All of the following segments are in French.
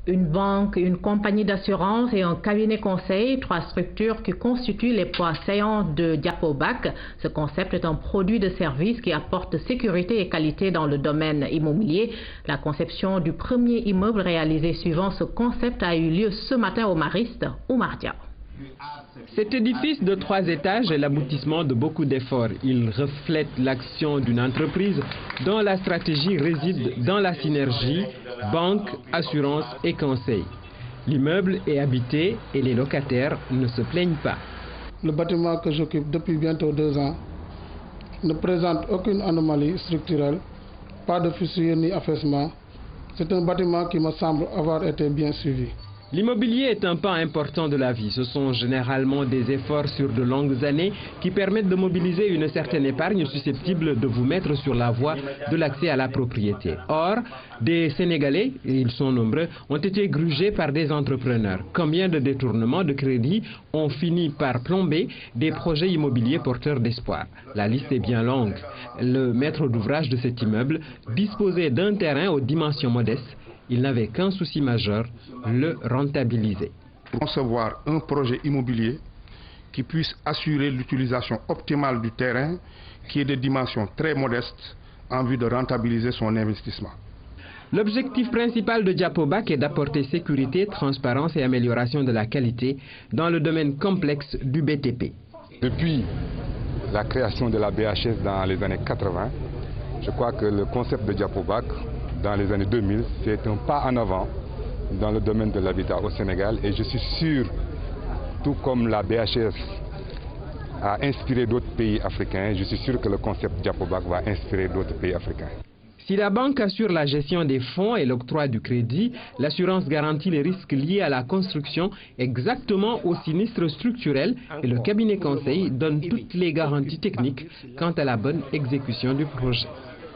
Une banque, une compagnie d'assurance et un cabinet conseil, trois structures qui constituent les poids saillants de Diapobac. Ce concept est un produit de service qui apporte sécurité et qualité dans le domaine immobilier. La conception du premier immeuble réalisé suivant ce concept a eu lieu ce matin au Mariste, Oumar Dia. Cet édifice de 3 étages est l'aboutissement de beaucoup d'efforts. Il reflète l'action d'une entreprise dont la stratégie réside dans la synergie banque, assurance et conseil. L'immeuble est habité et les locataires ne se plaignent pas. Le bâtiment que j'occupe depuis bientôt 2 ans ne présente aucune anomalie structurelle, pas de fissure ni affaissement. C'est un bâtiment qui me semble avoir été bien suivi. L'immobilier est un pan important de la vie. Ce sont généralement des efforts sur de longues années qui permettent de mobiliser une certaine épargne susceptible de vous mettre sur la voie de l'accès à la propriété. Or, des Sénégalais, et ils sont nombreux, ont été grugés par des entrepreneurs. Combien de détournements de crédit ont fini par plomber des projets immobiliers porteurs d'espoir? La liste est bien longue. Le maître d'ouvrage de cet immeuble disposait d'un terrain aux dimensions modestes. Il n'avait qu'un souci majeur, le rentabiliser. Concevoir un projet immobilier qui puisse assurer l'utilisation optimale du terrain, qui est de dimensions très modestes, en vue de rentabiliser son investissement. L'objectif principal de Diapobac est d'apporter sécurité, transparence et amélioration de la qualité dans le domaine complexe du BTP. Depuis la création de la BHS dans les années 80, je crois que le concept de Diapobac dans les années 2000, c'est un pas en avant dans le domaine de l'habitat au Sénégal et je suis sûr, tout comme la BHS a inspiré d'autres pays africains, je suis sûr que le concept Diapobac va inspirer d'autres pays africains. Si la banque assure la gestion des fonds et l'octroi du crédit, l'assurance garantit les risques liés à la construction exactement au sinistre structurel et le cabinet conseil donne toutes les garanties techniques quant à la bonne exécution du projet.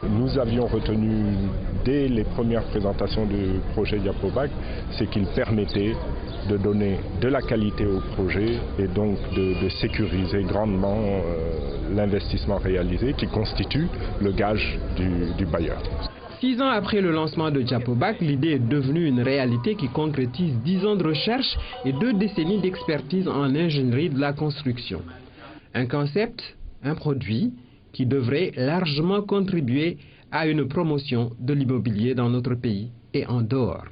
Nous avions retenu dès les premières présentations du projet Diapobac, c'est qu'il permettait de donner de la qualité au projet et donc de sécuriser grandement l'investissement réalisé qui constitue le gage du bailleur. 6 ans après le lancement de Diapobac, l'idée est devenue une réalité qui concrétise 10 ans de recherche et 2 décennies d'expertise en ingénierie de la construction. Un concept, un produit qui devrait largement contribuer à une promotion de l'immobilier dans notre pays et en dehors.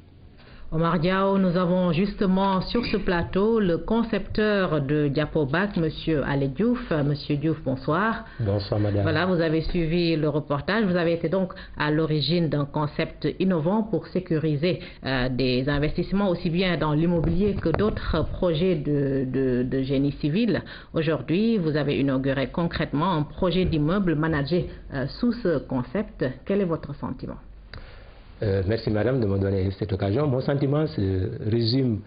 Oumar Diao, nous avons justement sur ce plateau le concepteur de Diapobac, M. Ali Diouf. Monsieur Diouf, bonsoir. Bonsoir, madame. Voilà, vous avez suivi le reportage. Vous avez été donc à l'origine d'un concept innovant pour sécuriser des investissements aussi bien dans l'immobilier que d'autres projets de génie civil. Aujourd'hui, vous avez inauguré concrètement un projet d'immeuble managé sous ce concept. Quel est votre sentiment? Merci madame de me donner cette occasion. Mon sentiment se résume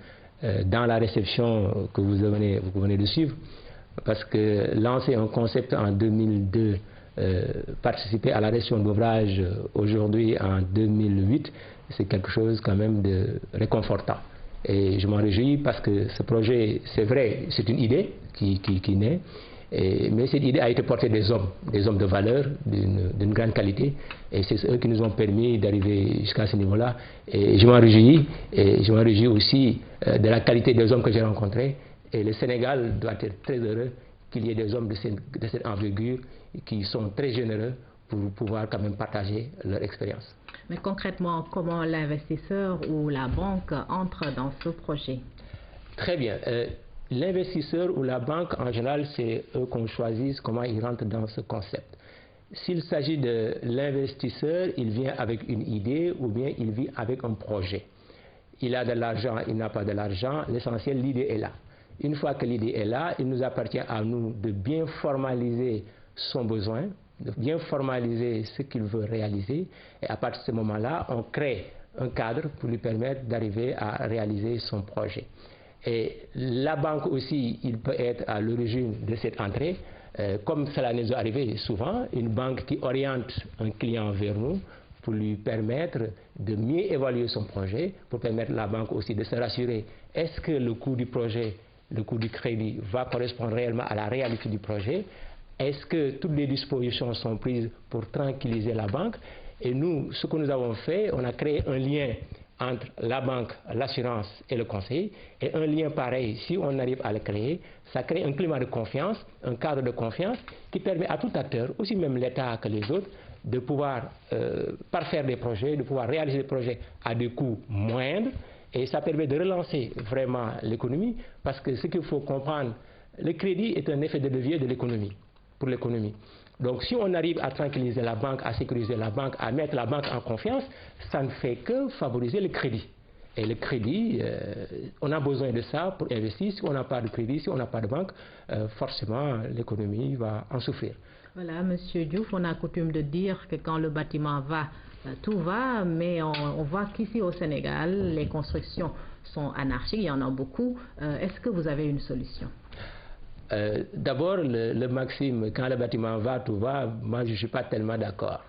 dans la réception que vous venez de suivre, parce que lancer un concept en 2002, participer à la réception d'ouvrage aujourd'hui en 2008, c'est quelque chose quand même de réconfortant. Et je m'en réjouis parce que ce projet, c'est vrai, c'est une idée qui naît. Mais cette idée a été portée des hommes de valeur, d'une grande qualité, et c'est eux qui nous ont permis d'arriver jusqu'à ce niveau-là. Et je m'en réjouis aussi de la qualité des hommes que j'ai rencontrés. Et le Sénégal doit être très heureux qu'il y ait des hommes de cette envergure qui sont très généreux pour pouvoir quand même partager leur expérience. Mais concrètement, comment l'investisseur ou la banque entre dans ce projet? Très bien. L'investisseur ou la banque, en général, c'est eux qu'on choisit comment ils rentrent dans ce concept. S'il s'agit de l'investisseur, il vient avec une idée ou bien il vient avec un projet. Il a de l'argent, il n'a pas de l'argent, l'essentiel, l'idée est là. Une fois que l'idée est là, il nous appartient à nous de bien formaliser son besoin, de bien formaliser ce qu'il veut réaliser, et à partir de ce moment-là, on crée un cadre pour lui permettre d'arriver à réaliser son projet. Et la banque aussi, il peut être à l'origine de cette entrée, comme cela nous est arrivé souvent, une banque qui oriente un client vers nous pour lui permettre de mieux évaluer son projet, pour permettre à la banque aussi de se rassurer, est-ce que le coût du projet, le coût du crédit va correspondre réellement à la réalité du projet, est-ce que toutes les dispositions sont prises pour tranquilliser la banque. Et nous, ce que nous avons fait, on a créé un lien entre la banque, l'assurance et le conseil. Et un lien pareil, si on arrive à le créer, ça crée un climat de confiance, un cadre de confiance qui permet à tout acteur, aussi même l'État que les autres, de pouvoir parfaire des projets, de pouvoir réaliser des projets à des coûts moindres. Et ça permet de relancer vraiment l'économie, parce que ce qu'il faut comprendre, le crédit est un effet de levier de l'économie, pour l'économie. Donc si on arrive à tranquilliser la banque, à sécuriser la banque, à mettre la banque en confiance, ça ne fait que favoriser le crédit. Et le crédit, on a besoin de ça pour investir. Si on n'a pas de crédit, si on n'a pas de banque, forcément l'économie va en souffrir. Voilà, Monsieur Diouf, on a coutume de dire que quand le bâtiment va, tout va, mais on voit qu'ici au Sénégal, les constructions sont anarchiques, il y en a beaucoup. Est-ce que vous avez une solution? D'abord, le maxime, quand le bâtiment va, tout va, moi je ne suis pas tellement d'accord.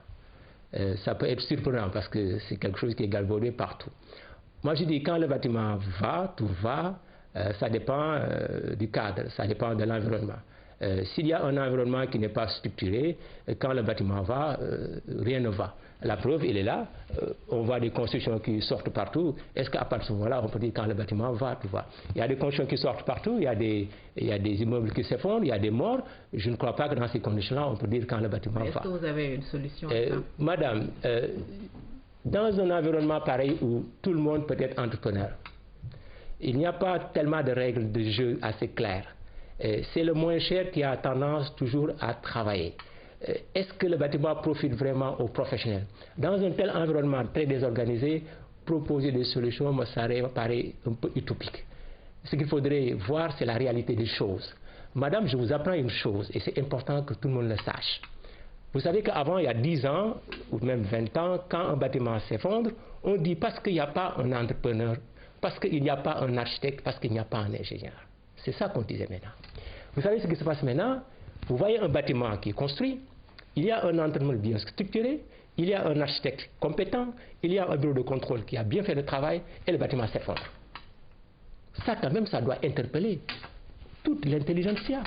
Ça peut être surprenant parce que c'est quelque chose qui est galvaudé partout. Moi je dis quand le bâtiment va, tout va, ça dépend du cadre, ça dépend de l'environnement. S'il y a un environnement qui n'est pas structuré, quand le bâtiment va, rien ne va. La preuve, il est là. On voit des constructions qui sortent partout. Est-ce qu'à partir de ce moment-là, on peut dire quand le bâtiment va, tout va? Il y a des constructions qui sortent partout, il y a des immeubles qui s'effondrent, il y a des morts. Je ne crois pas que dans ces conditions-là, on peut dire quand le bâtiment va. Est-ce que vous avez une solution à ça? Madame, dans un environnement pareil où tout le monde peut être entrepreneur, il n'y a pas tellement de règles de jeu assez claires. C'est le moins cher qui a tendance toujours à travailler. Est-ce que le bâtiment profite vraiment aux professionnels? Dans un tel environnement très désorganisé, proposer des solutions me paraît un peu utopique. Ce qu'il faudrait voir, c'est la réalité des choses. Madame, je vous apprends une chose, et c'est important que tout le monde le sache. Vous savez qu'avant, il y a 10 ans, ou même 20 ans, quand un bâtiment s'effondre, on dit parce qu'il n'y a pas un entrepreneur, parce qu'il n'y a pas un architecte, parce qu'il n'y a pas un ingénieur. C'est ça qu'on disait maintenant. Vous savez ce qui se passe maintenant? Vous voyez un bâtiment qui est construit, il y a un entrepreneur bien structuré, il y a un architecte compétent, il y a un bureau de contrôle qui a bien fait le travail et le bâtiment s'effondre. Ça quand même, ça doit interpeller toute l'intelligentsia.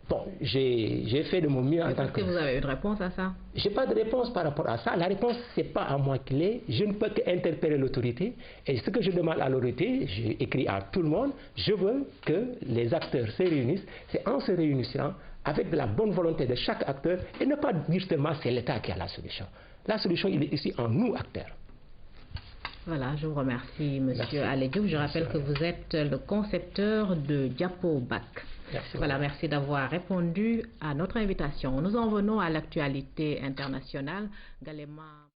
Bon, j'ai fait de mon mieux en tant que... Est-ce que vous avez une réponse à ça? Je n'ai pas de réponse par rapport à ça. La réponse, ce n'est pas à moi qu'il est. Je ne peux qu'interpeller l'autorité. Et ce que je demande à l'autorité, j'ai écrit à tout le monde, je veux que les acteurs se réunissent. C'est en se réunissant, avec de la bonne volonté de chaque acteur, et ne pas dire seulement c'est l'État qui a la solution. La solution, il est ici en nous, acteurs. Voilà, je vous remercie, Monsieur Alé Diouf. Je rappelle que vous êtes le concepteur de Diapobac. Merci. Voilà, merci d'avoir répondu à notre invitation. Nous en venons à l'actualité internationale. Galema